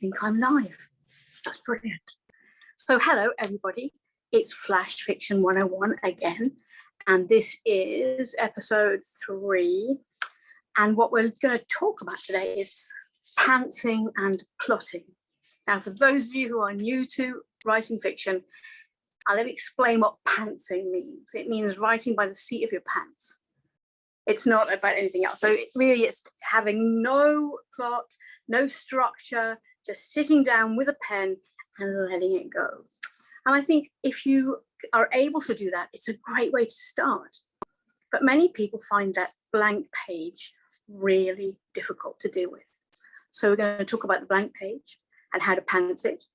think I'm live. That's brilliant. So hello, everybody. It's Flash Fiction 101 again. And this is episode 3. And what we're going to talk about today is pantsing and plotting. Now, for those of you who are new to writing fiction, let me explain what pantsing means. It means writing by the seat of your pants. It's not about anything else. So it really is having no plot, no structure, just sitting down with a pen and letting it go. And I think if you are able to do that, it's a great way to start. But many people find that blank page really difficult to deal with. So we're going to talk about the blank page and how to pants it.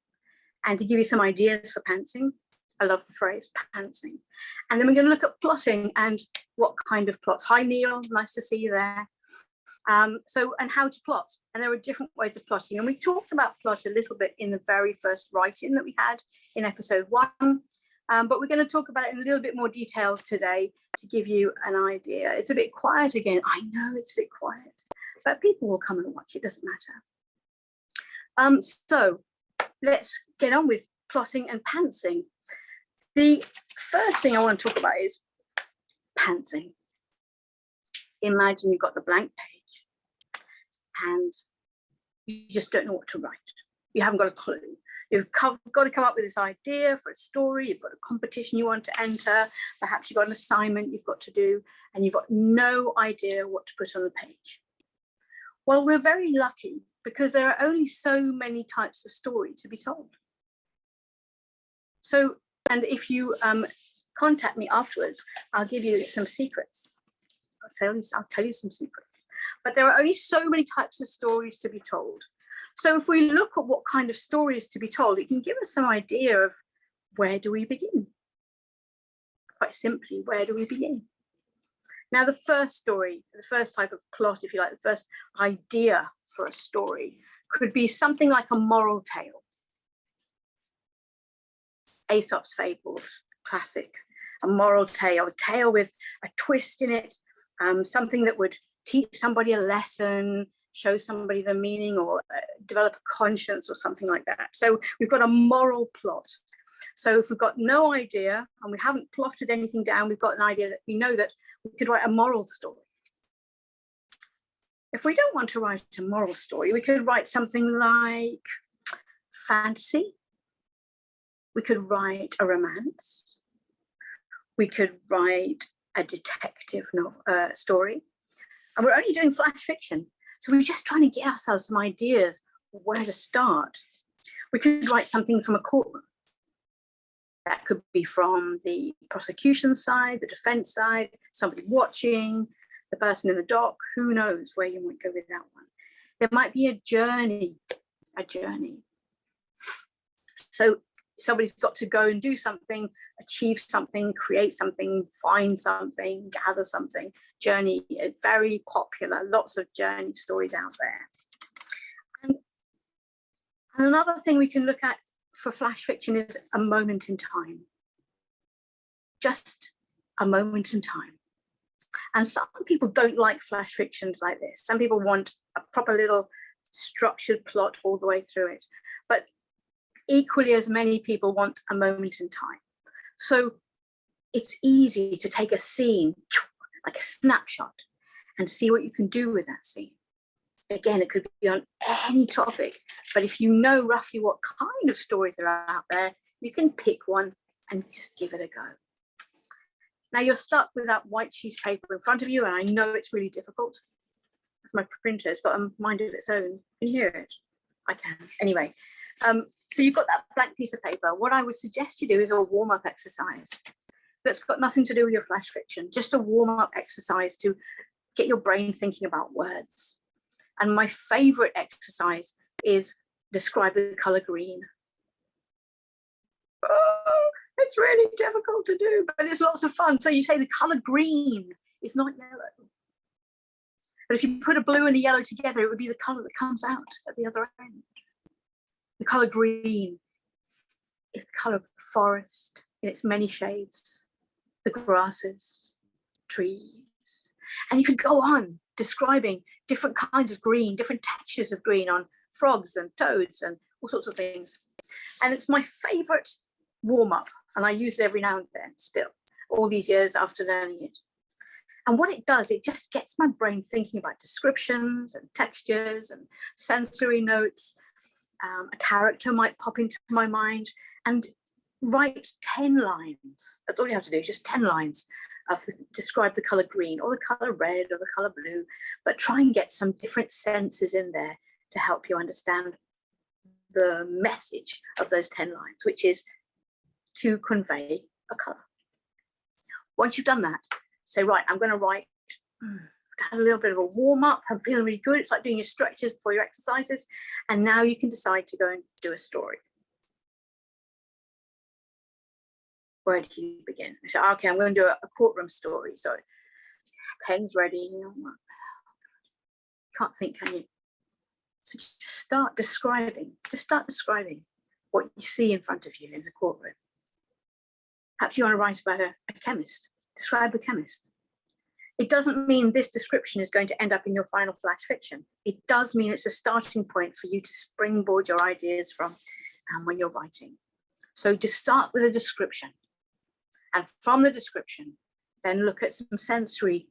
And to give you some ideas for pantsing, I love the phrase pantsing. And then we're going to look at plotting and what kind of plots. Hi, Neil, nice to see you there. And how to plot. And there are different ways of plotting. And we talked about plot a little bit in the very first write-in that we had in episode 1. But we're going to talk about it in a little bit more detail today to give you an idea. It's a bit quiet again. I know it's a bit quiet, but people will come and watch. It doesn't matter. So let's get on with plotting and pantsing. The first thing I want to talk about is pantsing. Imagine you've got the blank page and you just don't know what to write. You haven't got a clue. You've got to come up with this idea for a story. You've got a competition you want to enter. Perhaps you've got an assignment you've got to do, and you've got no idea what to put on the page. Well, we're very lucky because there are only so many types of story to be told. So, and if you contact me afterwards, I'll give you some secrets. I'll tell you some secrets. But there are only so many types of stories to be told. So if we look at what kind of stories to be told, it can give us some idea of where do we begin? Quite simply, where do we begin? Now, the first story, the first type of plot, if you like, the first idea for a story could be something like a moral tale. Aesop's Fables, classic, a moral tale, a tale with a twist in it, something that would teach somebody a lesson, show somebody the meaning, or develop a conscience or something like that. So we've got a moral plot. So if we've got no idea and we haven't plotted anything down, we've got an idea that we know that we could write a moral story. If we don't want to write a moral story, we could write something like fantasy. We could write a romance. We could write a detective story. And we're only doing flash fiction. So we're just trying to get ourselves some ideas of where to start. We could write something from a courtroom. That could be from the prosecution side, the defense side, somebody watching, the person in the dock. Who knows where you might go with that one. There might be a journey. So somebody's got to go and do something, achieve something, create something, find something, gather something. Journey is very popular, lots of journey stories out there. And another thing we can look at for flash fiction is a moment in time. Just a moment in time. And some people don't like flash fictions like this. Some people want a proper little structured plot all the way through it. But equally as many people want a moment in time. So it's easy to take a scene, like a snapshot, and see what you can do with that scene. Again, it could be on any topic, but if you know roughly what kind of stories are out there, you can pick one and just give it a go. Now you're stuck with that white sheet of paper in front of you, and I know it's really difficult. That's my printer, it's got a mind of its own. Can you hear it? I can. Anyway, so you've got that blank piece of paper. What I would suggest you do is a warm-up exercise that's got nothing to do with your flash fiction, just a warm-up exercise to get your brain thinking about words. And my favorite exercise is describe the color green. Oh, it's really difficult to do, but it's lots of fun. So you say the color green is not yellow. But if you put a blue and a yellow together, it would be the color that comes out at the other end. The color green is the color of the forest in its many shades, the grasses, trees. And you could go on describing different kinds of green, different textures of green on frogs and toads and all sorts of things. And it's my favorite warm-up, and I use it every now and then still, all these years after learning it. And what it does, it just gets my brain thinking about descriptions and textures and sensory notes. A character might pop into my mind, and write 10 lines. That's all you have to do, just 10 lines of describe the color green or the color red or the color blue, but try and get some different senses in there to help you understand the message of those 10 lines, which is to convey a color. Once you've done that, say, right, I'm going to write a little bit of a warm up. I'm feeling really good. It's like doing your stretches before your exercises. And now you can decide to go and do a story. Where do you begin? So, okay, I'm going to do a courtroom story. So, pen's ready. Can't think, can you? So just start describing. Just start describing what you see in front of you in the courtroom. Perhaps you want to write about a chemist. Describe the chemist. It doesn't mean this description is going to end up in your final flash fiction. It does mean it's a starting point for you to springboard your ideas from when you're writing. So just start with a description. And from the description, then look at some sensory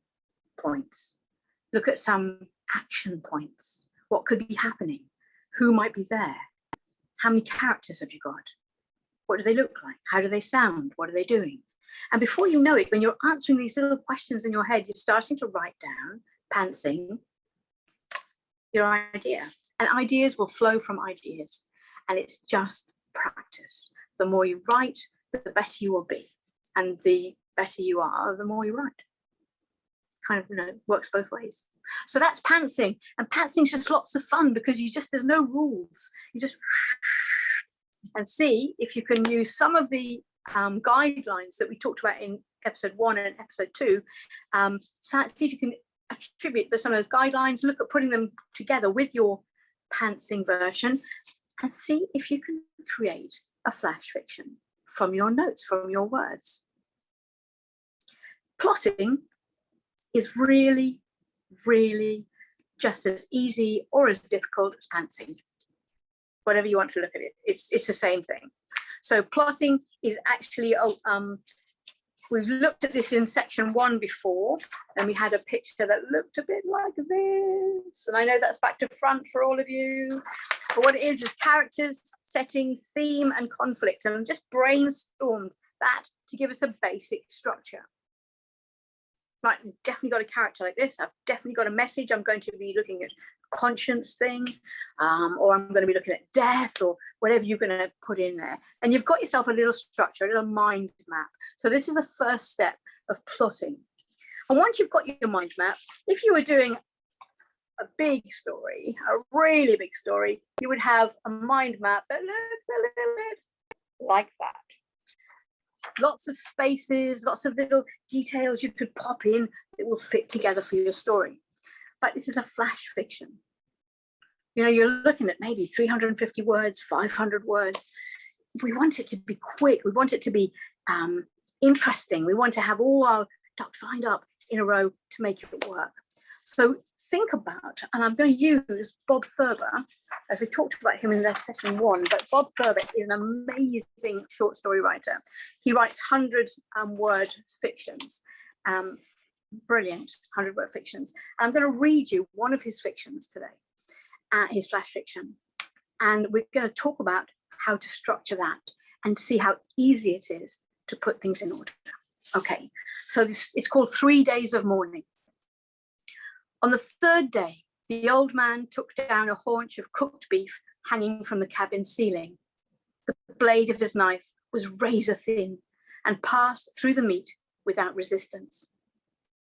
points. Look at some action points. What could be happening? Who might be there? How many characters have you got? What do they look like? How do they sound? What are they doing? And before you know it, when you're answering these little questions in your head, you're starting to write down, pantsing, your idea. And ideas will flow from ideas. And it's just practice. The more you write, the better you will be. And the better you are, the more you write. Kind of, works both ways. So that's pantsing. And pantsing is just lots of fun because there's no rules. You just and see if you can use some of the guidelines that we talked about in episode 1 and episode 2. See if you can attribute some of those guidelines, look at putting them together with your pantsing version, and see if you can create a flash fiction from your notes, from your words. Plotting is really, really just as easy or as difficult as pantsing. Whatever you want to look at it, it's the same thing. So plotting is actually, we've looked at this in section 1 before, and we had a picture that looked a bit like this. And I know that's back to front for all of you. But what it is characters, setting, theme, and conflict. And just brainstormed that to give us a basic structure. Right, I've definitely got a character like this. I've definitely got a message. I'm going to be looking at conscience thing, or I'm going to be looking at death, or whatever you're going to put in there. And you've got yourself a little structure, a little mind map. So this is the first step of plotting. And once you've got your mind map, if you were doing a big story, a really big story, you would have a mind map that looks a little bit like that. Lots of spaces, lots of little details you could pop in that will fit together for your story. But this is a flash fiction. You're looking at maybe 350 words, 500 words. We want it to be quick. We want it to be interesting. We want to have all our ducks lined up in a row to make it work. So think about, and I'm going to use Bob Thurber, as we talked about him in section 1, but Bob Thurber is an amazing short story writer. He writes 100-word fictions, brilliant 100-word fictions. I'm going to read you one of his fictions today, his flash fiction, and we're going to talk about how to structure that and see how easy it is to put things in order. Okay, so it's called 3 Days of Mourning. On the 3rd day, the old man took down a haunch of cooked beef hanging from the cabin ceiling. The blade of his knife was razor thin and passed through the meat without resistance.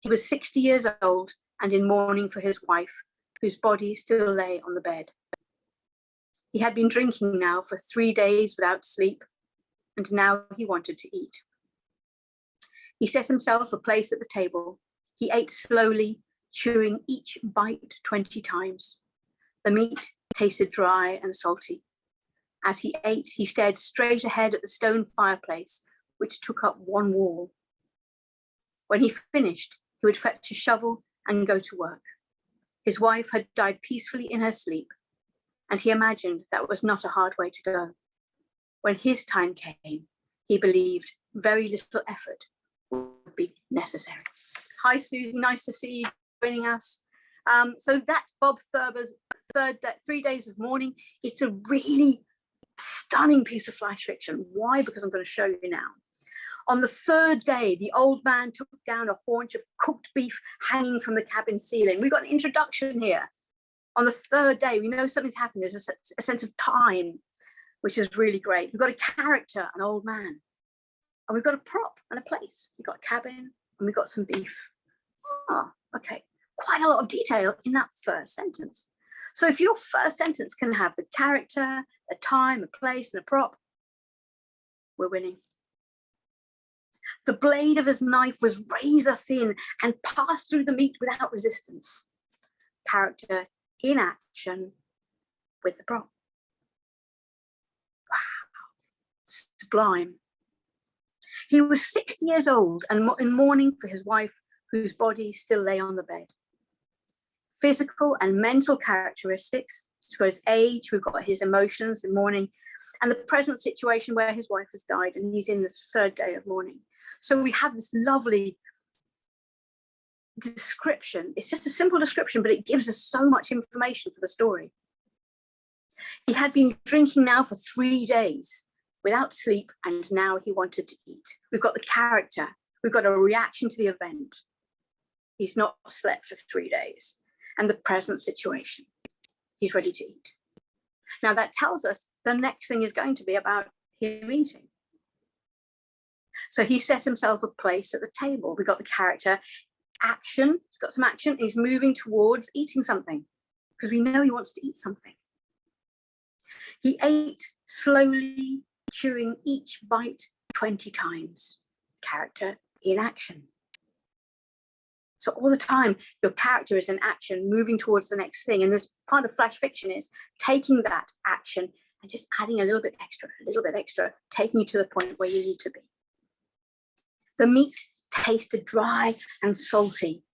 He was 60 years old and in mourning for his wife, whose body still lay on the bed. He had been drinking now for 3 days without sleep, and now he wanted to eat. He set himself a place at the table. He ate slowly, chewing each bite 20 times. The meat tasted dry and salty. As he ate, he stared straight ahead at the stone fireplace, which took up one wall. When he finished, he would fetch a shovel and go to work. His wife had died peacefully in her sleep, and he imagined that was not a hard way to go. When his time came, he believed very little effort would be necessary. Hi, Susie, nice to see you joining us. So that's Bob Thurber's 3 Days of Mourning. It's a really stunning piece of flash fiction. Why? Because I'm going to show you now. On the third day, the old man took down a haunch of cooked beef hanging from the cabin ceiling. We've got an introduction here. On the third day, we know something's happened. There's a sense of time, which is really great. We've got a character, an old man, and we've got a prop and a place. We've got a cabin and we've got some beef. Oh, okay. Quite a lot of detail in that first sentence. So if your first sentence can have the character, a time, a place, and a prop, we're winning. The blade of his knife was razor thin and passed through the meat without resistance. Character in action with the prop. Wow, sublime. He was 60 years old and in mourning for his wife, whose body still lay on the bed. Physical and mental characteristics, so his age, we've got his emotions in mourning, and the present situation where his wife has died and he's in this third day of mourning. So we have this lovely description. It's just a simple description, but it gives us so much information for the story. He had been drinking now for 3 days without sleep, and now he wanted to eat. We've got the character. We've got a reaction to the event. He's not slept for 3 days. And the present situation. He's ready to eat. Now that tells us the next thing is going to be about him eating. So he set himself a place at the table. We've got the character, action, he's got some action, he's moving towards eating something because we know he wants to eat something. He ate slowly, chewing each bite 20 times. Character in action. So all the time, your character is in action, moving towards the next thing. And this part of flash fiction is taking that action and just adding a little bit extra, taking you to the point where you need to be. The meat tasted dry and salty.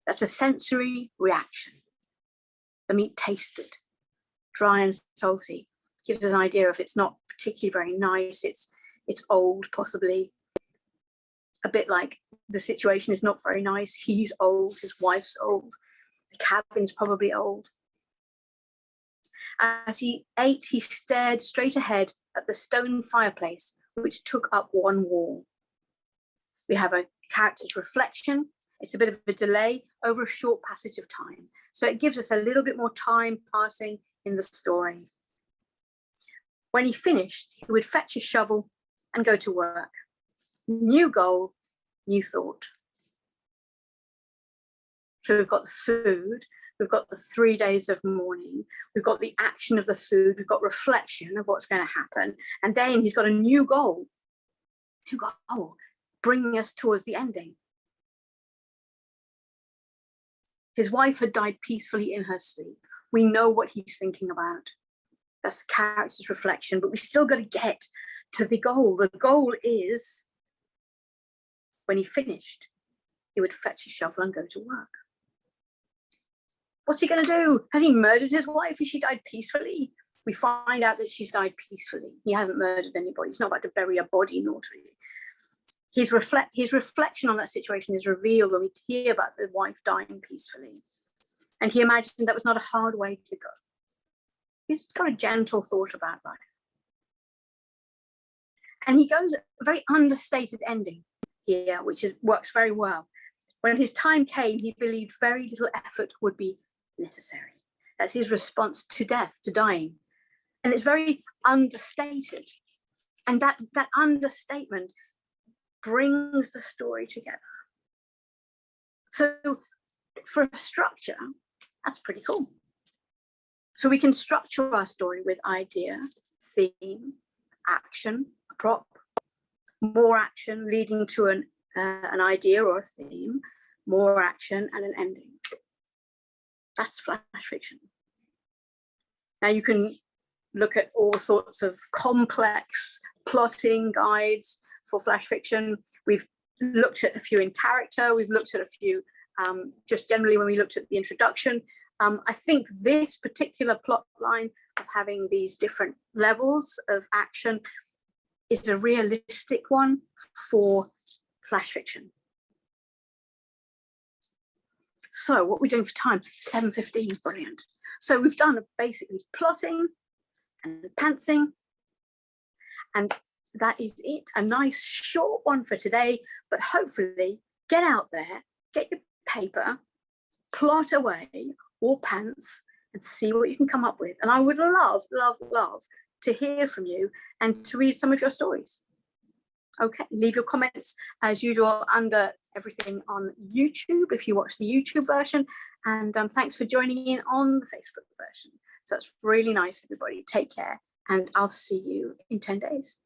That's a sensory reaction. The meat tasted dry and salty. Gives us an idea of it's not particularly very nice. It's old, possibly. A bit like the situation is not very nice. He's old, his wife's old, the cabin's probably old. As he ate, he stared straight ahead at the stone fireplace, which took up one wall. We have a character's reflection. It's a bit of a delay over a short passage of time. So it gives us a little bit more time passing in the story. When he finished, he would fetch a shovel and go to work. New goal, new thought. So we've got the food, we've got the 3 days of mourning, we've got the action of the food, we've got reflection of what's going to happen, and then he's got a new goal, bringing us towards the ending. His wife had died peacefully in her sleep. We know what he's thinking about. That's the character's reflection, but we still got to get to the goal. The goal is, when he finished, he would fetch a shovel and go to work. What's he going to do? Has he murdered his wife? Has she died peacefully? We find out that she's died peacefully. He hasn't murdered anybody. He's not about to bury a body naughtily. His reflection on that situation is revealed when we hear about the wife dying peacefully. And he imagined that was not a hard way to go. He's got a gentle thought about life. And he goes a very understated ending here, which works very well. When his time came, he believed very little effort would be necessary. That's his response to death, to dying. And it's very understated. And that understatement brings the story together. So for a structure, that's pretty cool. So we can structure our story with idea, theme, action, a prop, more action leading to an idea or a theme, more action and an ending. That's flash fiction. Now you can look at all sorts of complex plotting guides for flash fiction. We've looked at a few in character. We've looked at a few just generally when we looked at the introduction. I think this particular plot line of having these different levels of action is a realistic one for flash fiction. So what we're doing for time, 7:15, brilliant. So we've done basically plotting and pantsing, and that is it. A nice short one for today, but hopefully get out there, get your paper, plot away or pants and see what you can come up with. And I would love, love, love to hear from you and to read some of your stories. Okay, leave your comments as usual under everything on YouTube if you watch the YouTube version. And thanks for joining in on the Facebook version. So it's really nice, everybody. Take care, and I'll see you in 10 days.